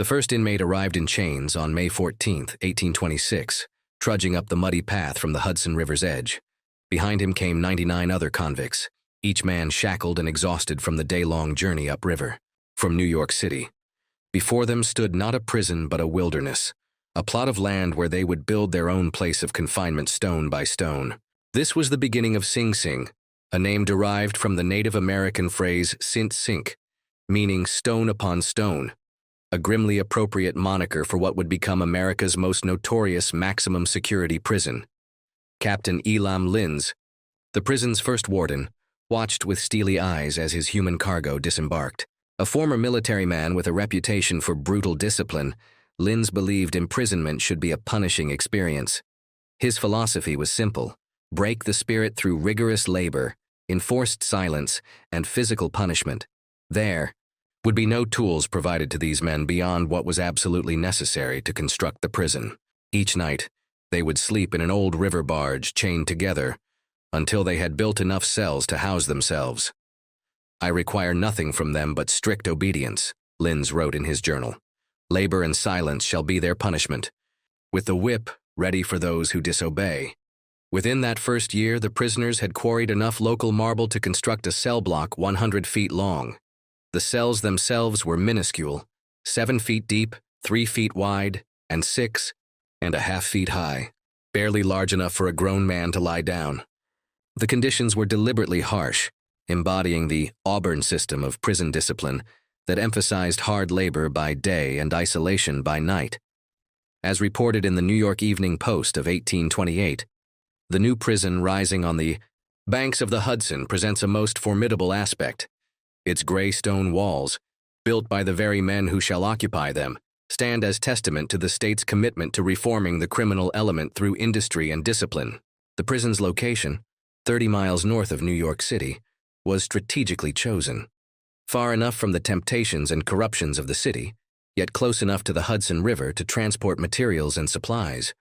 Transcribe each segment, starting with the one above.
The first inmate arrived in chains on May 14, 1826, trudging up the muddy path from the Hudson River's edge. Behind him came 99 other convicts, each man shackled and exhausted from the day-long journey upriver, from New York City. Before them stood not a prison but a wilderness, a plot of land where they would build their own place of confinement stone by stone. This was the beginning of Sing Sing, a name derived from the Native American phrase sint sink, meaning stone upon stone, a grimly appropriate moniker for what would become America's most notorious maximum security prison. Captain Elam Linz, the prison's first warden, watched with steely eyes as his human cargo disembarked. A former military man with a reputation for brutal discipline, Linz believed imprisonment should be a punishing experience. His philosophy was simple: break the spirit through rigorous labor, enforced silence, and physical punishment. There would be no tools provided to these men beyond what was absolutely necessary to construct the prison. Each night, they would sleep in an old river barge chained together until they had built enough cells to house themselves. "I require nothing from them but strict obedience," Linz wrote in his journal. "Labor and silence shall be their punishment, with the whip ready for those who disobey." Within that first year, the prisoners had quarried enough local marble to construct a cell block 100 feet long. The cells themselves were minuscule, 7 feet deep, 3 feet wide, and 6.5 feet high, barely large enough for a grown man to lie down. The conditions were deliberately harsh, embodying the Auburn system of prison discipline that emphasized hard labor by day and isolation by night. As reported in the New York Evening Post of 1828, the new prison rising on the banks of the Hudson presents a most formidable aspect. Its gray stone walls, built by the very men who shall occupy them, stand as testament to the state's commitment to reforming the criminal element through industry and discipline. The prison's location, 30 miles north of New York City, was strategically chosen. Far enough from the temptations and corruptions of the city, yet close enough to the Hudson River to transport materials and supplies.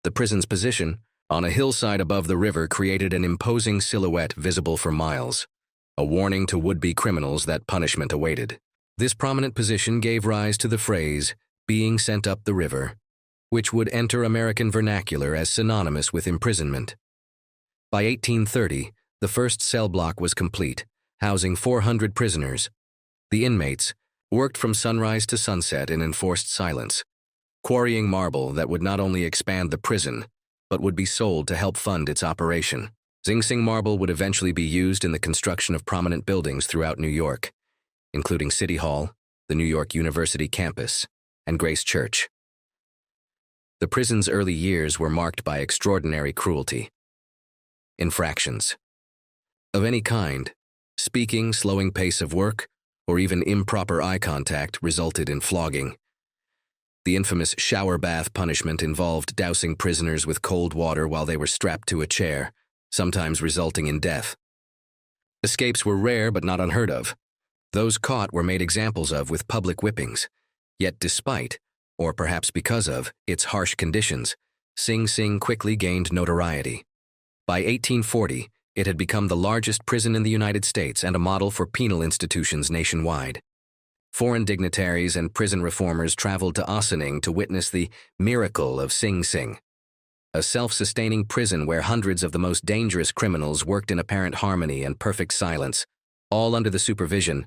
The prison's position, on a hillside above the river, created an imposing silhouette visible for miles, a warning to would-be criminals that punishment awaited. This prominent position gave rise to the phrase, "being sent up the river," which would enter American vernacular as synonymous with imprisonment. By 1830, the first cell block was complete, housing 400 prisoners. The inmates worked from sunrise to sunset in enforced silence, quarrying marble that would not only expand the prison, but would be sold to help fund its operation. Sing Sing marble would eventually be used in the construction of prominent buildings throughout New York, including City Hall, the New York University campus, and Grace Church. The prison's early years were marked by extraordinary cruelty. Infractions of any kind, speaking, slowing pace of work, or even improper eye contact resulted in flogging. The infamous shower bath punishment involved dousing prisoners with cold water while they were strapped to a chair, sometimes resulting in death. Escapes were rare but not unheard of. Those caught were made examples of with public whippings. Yet despite, or perhaps because of, its harsh conditions, Sing Sing quickly gained notoriety. By 1840, it had become the largest prison in the United States and a model for penal institutions nationwide. Foreign dignitaries and prison reformers traveled to Ossining to witness the miracle of Sing Sing, a self-sustaining prison where hundreds of the most dangerous criminals worked in apparent harmony and perfect silence, all under the supervision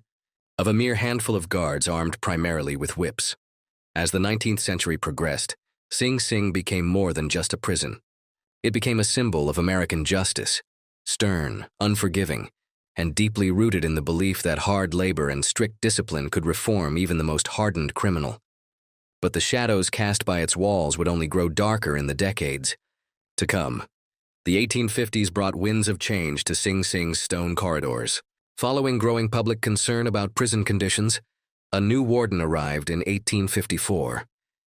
of a mere handful of guards armed primarily with whips. As the 19th century progressed, Sing Sing became more than just a prison. It became a symbol of American justice, stern, unforgiving, and deeply rooted in the belief that hard labor and strict discipline could reform even the most hardened criminal. But the shadows cast by its walls would only grow darker in the decades to come. The 1850s brought winds of change to Sing Sing's stone corridors. Following growing public concern about prison conditions, a new warden arrived in 1854,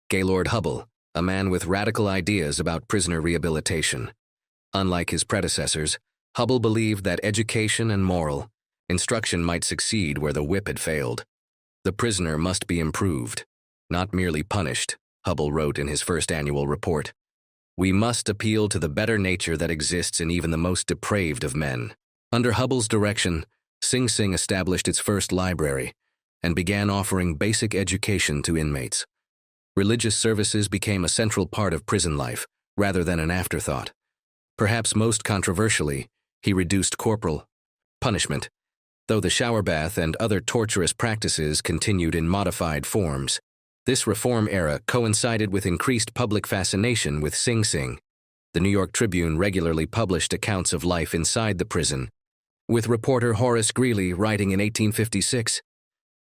Gaylord Hubble, a man with radical ideas about prisoner rehabilitation. Unlike his predecessors, Hubble believed that education and moral instruction might succeed where the whip had failed. The prisoner must be improved, not merely punished, Hubble wrote in his first annual report. We must appeal to the better nature that exists in even the most depraved of men. Under Hubble's direction, Sing Sing established its first library, and began offering basic education to inmates. Religious services became a central part of prison life, rather than an afterthought. Perhaps most controversially, he reduced corporal punishment, though the shower bath and other torturous practices continued in modified forms. This reform era coincided with increased public fascination with Sing Sing. The New York Tribune regularly published accounts of life inside the prison, with reporter Horace Greeley writing in 1856,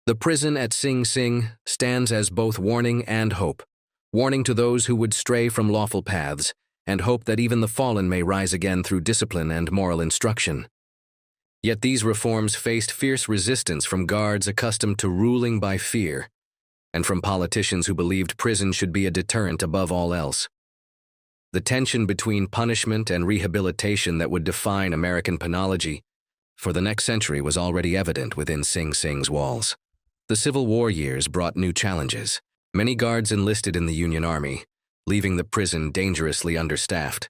"The prison at Sing Sing stands as both warning and hope, warning to those who would stray from lawful paths, and hope that even the fallen may rise again through discipline and moral instruction." Yet these reforms faced fierce resistance from guards accustomed to ruling by fear, and from politicians who believed prison should be a deterrent above all else. The tension between punishment and rehabilitation that would define American penology for the next century was already evident within Sing Sing's walls. The Civil War years brought new challenges. Many guards enlisted in the Union Army, leaving the prison dangerously understaffed.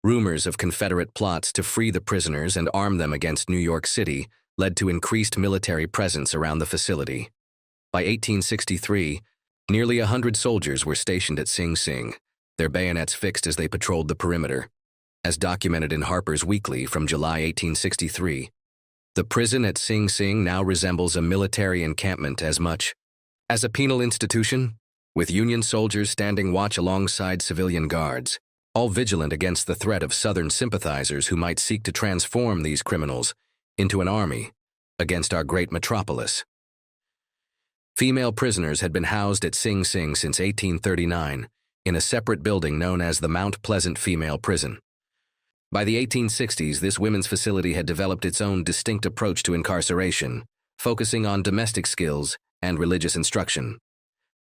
Rumors of Confederate plots to free the prisoners and arm them against New York City led to increased military presence around the facility. By 1863, nearly 100 soldiers were stationed at Sing Sing, their bayonets fixed as they patrolled the perimeter. As documented in Harper's Weekly from July 1863, the prison at Sing Sing now resembles a military encampment as much as a penal institution, with Union soldiers standing watch alongside civilian guards, all vigilant against the threat of Southern sympathizers who might seek to transform these criminals into an army against our great metropolis. Female prisoners had been housed at Sing Sing since 1839 in a separate building known as the Mount Pleasant Female Prison. By the 1860s, this women's facility had developed its own distinct approach to incarceration, focusing on domestic skills and religious instruction.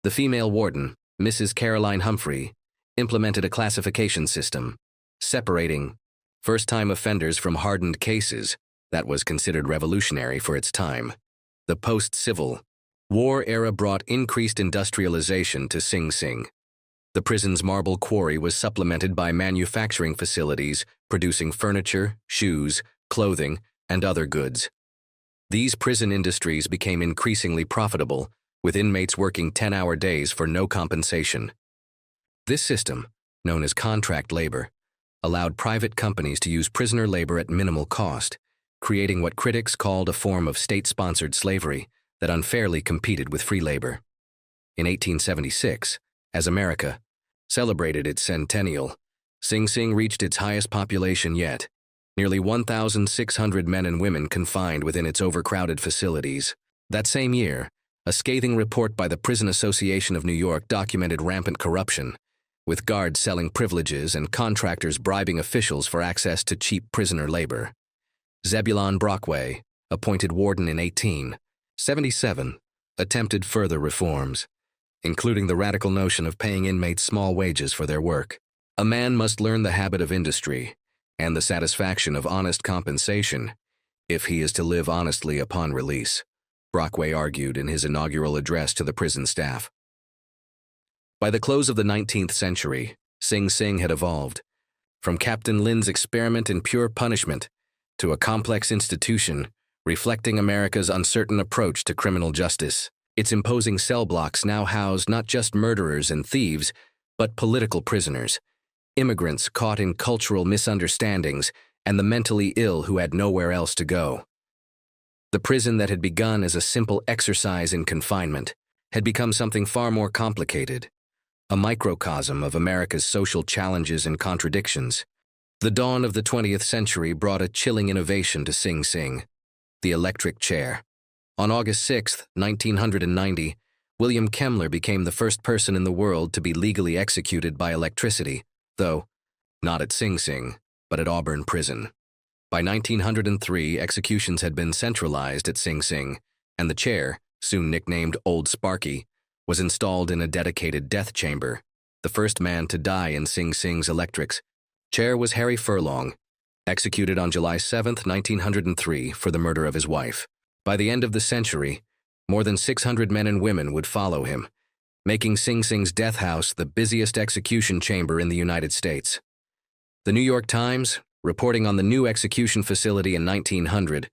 The female warden, Mrs. Caroline Humphrey, implemented a classification system, separating first-time offenders from hardened cases that was considered revolutionary for its time. The post-Civil War era brought increased industrialization to Sing Sing. The prison's marble quarry was supplemented by manufacturing facilities producing furniture, shoes, clothing, and other goods. These prison industries became increasingly profitable, with inmates working 10-hour days for no compensation. This system, known as contract labor, allowed private companies to use prisoner labor at minimal cost, creating what critics called a form of state-sponsored slavery that unfairly competed with free labor. In 1876, as America celebrated its centennial, Sing Sing reached its highest population yet, nearly 1,600 men and women confined within its overcrowded facilities. That same year, a scathing report by the Prison Association of New York documented rampant corruption, with guards selling privileges and contractors bribing officials for access to cheap prisoner labor. Zebulon Brockway, appointed warden in 1877, attempted further reforms, including the radical notion of paying inmates small wages for their work. A man must learn the habit of industry and the satisfaction of honest compensation if he is to live honestly upon release, Brockway argued in his inaugural address to the prison staff. By the close of the 19th century, Sing Sing had evolved from Captain Lynn's experiment in pure punishment to a complex institution reflecting America's uncertain approach to criminal justice. Its imposing cell blocks now housed not just murderers and thieves, but political prisoners, immigrants caught in cultural misunderstandings, and the mentally ill who had nowhere else to go. The prison that had begun as a simple exercise in confinement had become something far more complicated, a microcosm of America's social challenges and contradictions. The dawn of the 20th century brought a chilling innovation to Sing Sing: the electric chair. On August 6, 1990, William Kemmler became the first person in the world to be legally executed by electricity, though not at Sing Sing, but at Auburn Prison. By 1903, executions had been centralized at Sing Sing, and the chair, soon nicknamed Old Sparky, was installed in a dedicated death chamber. The first man to die in Sing Sing's electrics chair was Harry Furlong, executed on July 7, 1903, for the murder of his wife. By the end of the century, more than 600 men and women would follow him, making Sing Sing's death house the busiest execution chamber in the United States. The New York Times, reporting on the new execution facility in 1900,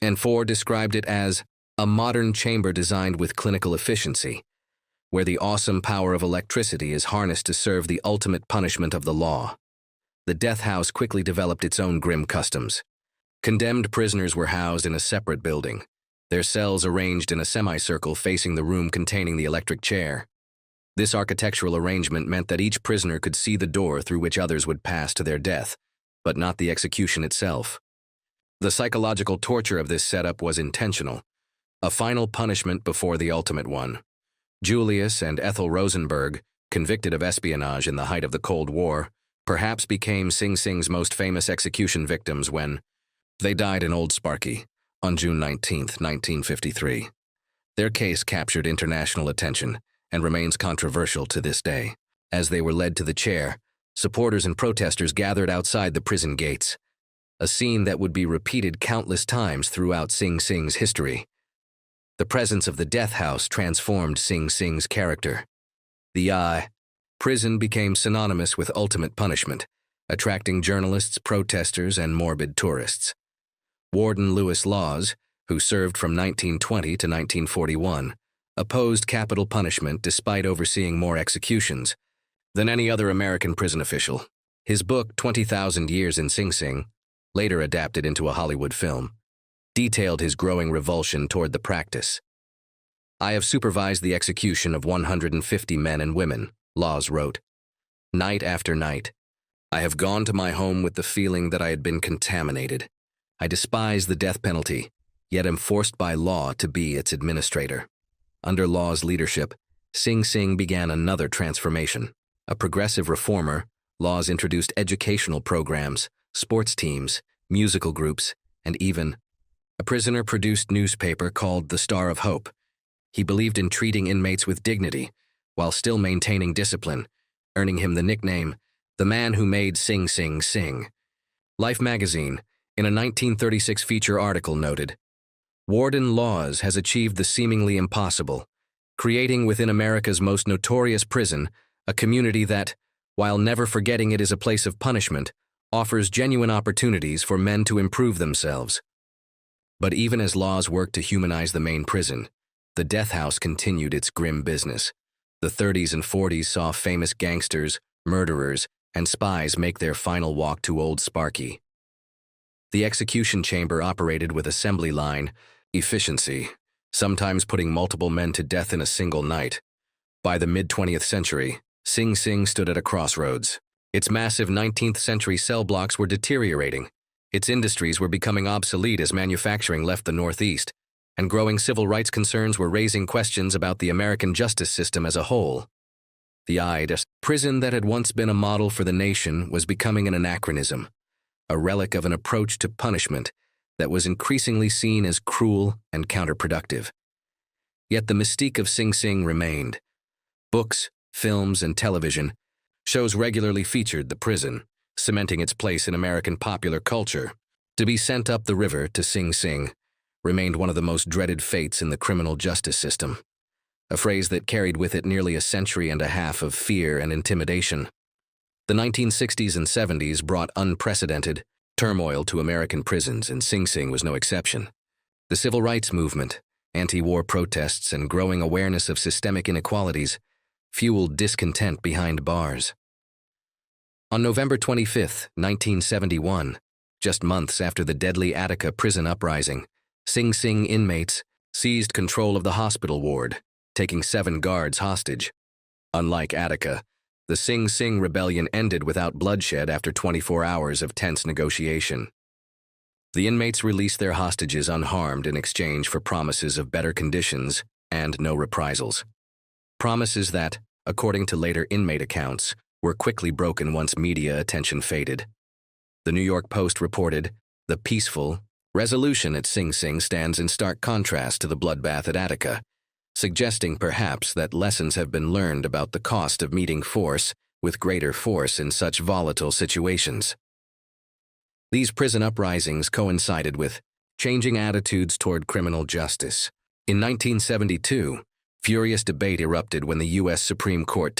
and described it as a modern chamber designed with clinical efficiency, where the awesome power of electricity is harnessed to serve the ultimate punishment of the law. The death house quickly developed its own grim customs. Condemned prisoners were housed in a separate building, their cells arranged in a semicircle facing the room containing the electric chair. This architectural arrangement meant that each prisoner could see the door through which others would pass to their death, but not the execution itself. The psychological torture of this setup was intentional, a final punishment before the ultimate one. Julius and Ethel Rosenberg, convicted of espionage in the height of the Cold War, perhaps became Sing Sing's most famous execution victims when they died in Old Sparky on June 19, 1953. Their case captured international attention and remains controversial to this day. As they were led to the chair, supporters and protesters gathered outside the prison gates, a scene that would be repeated countless times throughout Sing Sing's history. The presence of the death house transformed Sing Sing's character. The prison became synonymous with ultimate punishment, attracting journalists, protesters, and morbid tourists. Warden Lewis Laws, who served from 1920 to 1941, opposed capital punishment despite overseeing more executions than any other American prison official. His book, 20,000 Years in Sing Sing, later adapted into a Hollywood film, detailed his growing revulsion toward the practice. "I have supervised the execution of 150 men and women," Laws wrote. "Night after night, I have gone to my home with the feeling that I had been contaminated. I despise the death penalty, yet am forced by law to be its administrator." Under Law's leadership, Sing Sing began another transformation. A progressive reformer, Laws introduced educational programs, sports teams, musical groups, and even a prisoner-produced newspaper called the Star of Hope. He believed in treating inmates with dignity, while still maintaining discipline, earning him the nickname, "the man who made Sing Sing sing." Life magazine, in a 1936 feature article, noted, "Warden Laws has achieved the seemingly impossible, creating within America's most notorious prison a community that, while never forgetting it is a place of punishment, offers genuine opportunities for men to improve themselves." But even as Laws worked to humanize the main prison, the death house continued its grim business. The 30s and 40s saw famous gangsters, murderers, and spies make their final walk to Old Sparky. The execution chamber operated with assembly line efficiency, sometimes putting multiple men to death in a single night. By the mid-20th century, Sing Sing stood at a crossroads. Its massive 19th century cell blocks were deteriorating. Its industries were becoming obsolete as manufacturing left the Northeast, and growing civil rights concerns were raising questions about the American justice system as a whole. The prison that had once been a model for the nation was becoming an anachronism, a relic of an approach to punishment that was increasingly seen as cruel and counterproductive. Yet the mystique of Sing Sing remained. Books, films, and television shows regularly featured the prison, cementing its place in American popular culture. To be sent up the river to Sing Sing remained one of the most dreaded fates in the criminal justice system, a phrase that carried with it nearly a century and a half of fear and intimidation. The 1960s and 70s brought unprecedented turmoil to American prisons, and Sing Sing was no exception. The civil rights movement, anti-war protests, and growing awareness of systemic inequalities fueled discontent behind bars. On November 25, 1971, just months after the deadly Attica prison uprising, Sing Sing inmates seized control of the hospital ward, taking 7 guards hostage. Unlike Attica, the Sing Sing rebellion ended without bloodshed after 24 hours of tense negotiation. The inmates released their hostages unharmed in exchange for promises of better conditions and no reprisals. Promises that, according to later inmate accounts, were quickly broken once media attention faded. The New York Post reported, "The peaceful resolution at Sing Sing stands in stark contrast to the bloodbath at Attica," suggesting perhaps that lessons have been learned about the cost of meeting force with greater force in such volatile situations. These prison uprisings coincided with changing attitudes toward criminal justice. In 1972, furious debate erupted when the U.S. Supreme Court